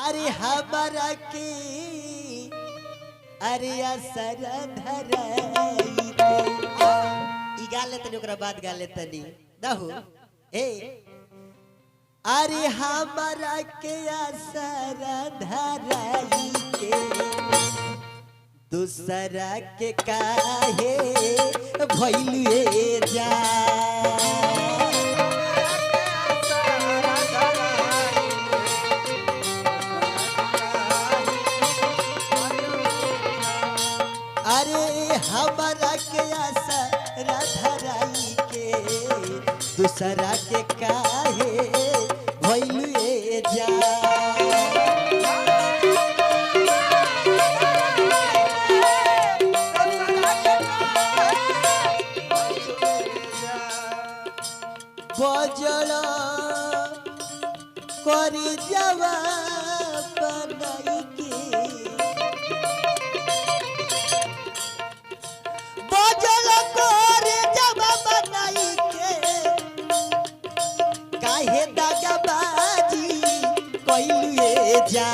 अरे हमारा के अरे असर धराई के ई गा ले तनी ओकरा बाद गा ले तनी दहु ए अरे हमारा के असर धराई के दूसरा के काहे भइलुए जा अरे हमारा के असर धराई के दूसरा के काहे भइलुए जा बजल करी जवा बनाई के बजल करी जवा बनाई के काहे दागबाजी कइलुए जा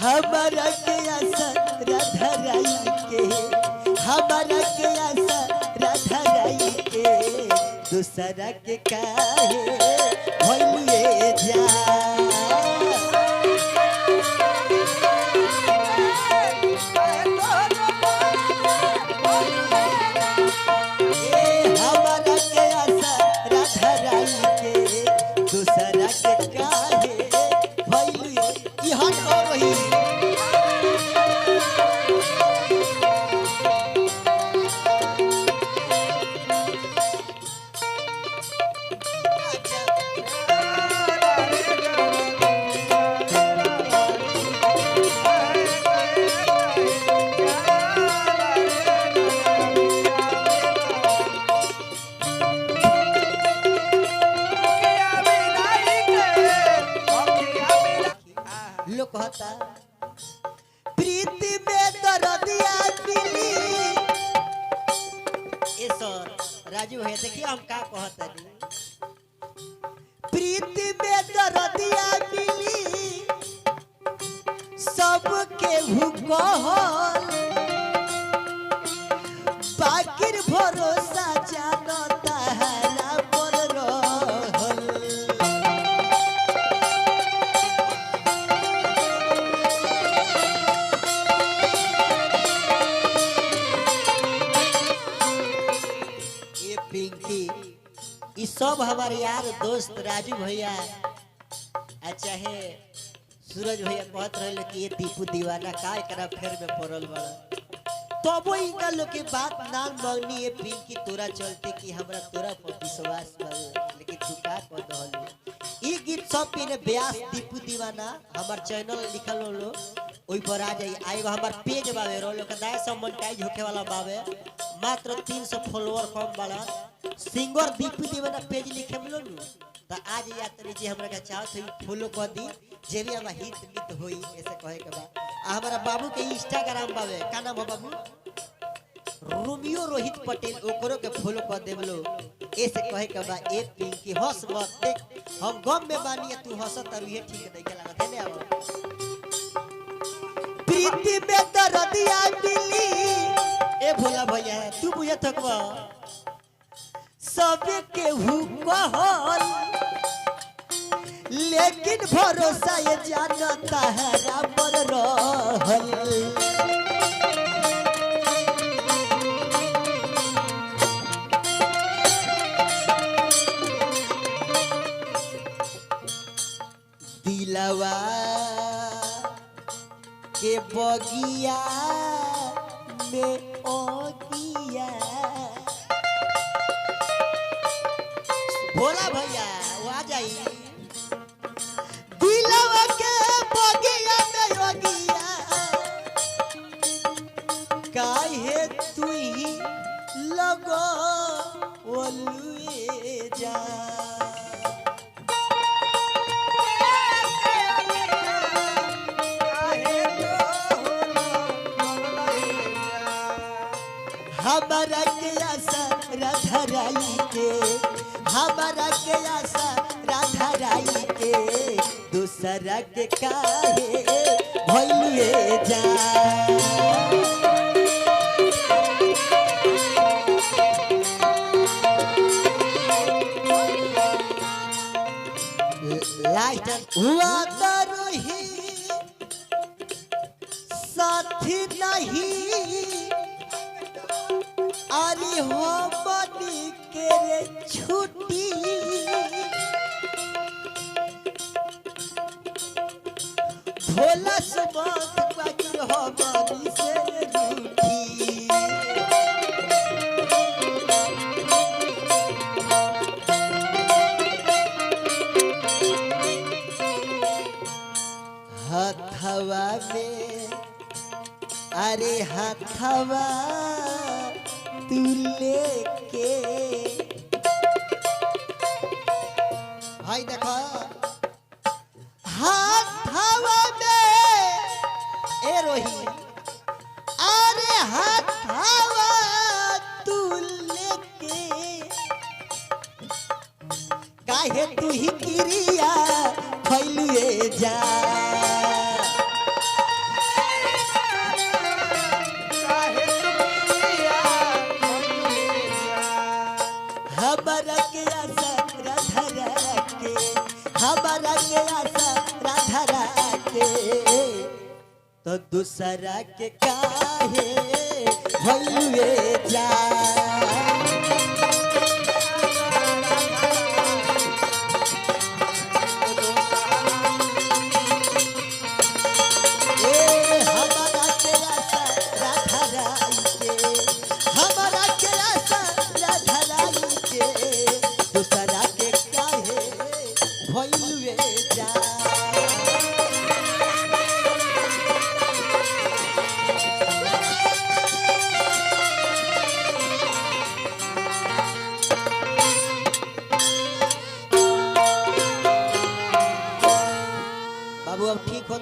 हमारा के असर धराई के हमारा के असर धराई के दूसरा के काहे भइलुए जा हमारा के असर धराई के दूसरा के काहे भइलुए ई हट हो रही लोग कहता प्रीति में दर्दिया मिली ए सर राजू है देखिए हम का कहता नहीं प्रीति में दर्दिया मिली सबके कहल बाकिर भरोसा जानता है पर रहल पिंकी ये सब हमारे यार दोस्त राजू भैया चाहे सूरज भैया कहत रहे कि ये दीपू दीवाना का एकरा फेर में पड़ल बड़ा तबो इनका लोग के बात ना मांगनी है पिंकी तोरा चलते कि हमरा तोरा पर विश्वास बा लेकिन तू का कह रहल ई गीत सब पे ने ब्यास दीपू दीवाना हमार चैनल लिखल लो ओई पर आ जाई आएगो हमार पेज बावे रो लोग दाय सब मोनेटाइज होके वाला बावे मात्र 300 फॉलोअर कम वाला सिंगर दीपू दीवाना पेज लिखे मिलो नु त आज यात्री जी हमरा का चाहत है फॉलो कर दी जे भी हमरा हित मित होई ऐसे कहे के बा हमारा बाबू के इंस्टाग्राम बावे का नाम है बाबू रोमियो रोहित पटेल ओकरो के फॉलो कर देबलो ऐसे कहे के बा ए पिंकी हंस मत देख हम गम में बानी तू हंसत और ये ठीक नहीं के लागत है ने अब प्रीति में दर्दिया मिली ए भोला भैया तू बुझे थकवा सब के कहल लेकिन भरोसा ये जानता है पर रहल दिलवा के बगिया में ओगिया भोला भैया वो आ जाई दिलवा के बगिया में ओगिया काहे तू ही लगो ओलुए जा हमारा के आशा राधा राई के, हमारा के आशा राधा राई के, दूसरा के काहे भइलुए जा। लास्ट हुआ दरोही साथी नहीं, अरे हो बनी के रे छुट्टी, भोला सुबह बाकी हो बनी से रूठी। हथवा में अरे हथवा तू लेके, भाई देखो हथवा में ए रोही, अरे हथवा तू लेके, काहे तू ही क्रिया फैलुए जा। हमारा के आशा राधा राके, हमारा के आशा राधा राके, तो दूसरा के काहे भइलुए जा। दूसरा के काहे भइलुए जा।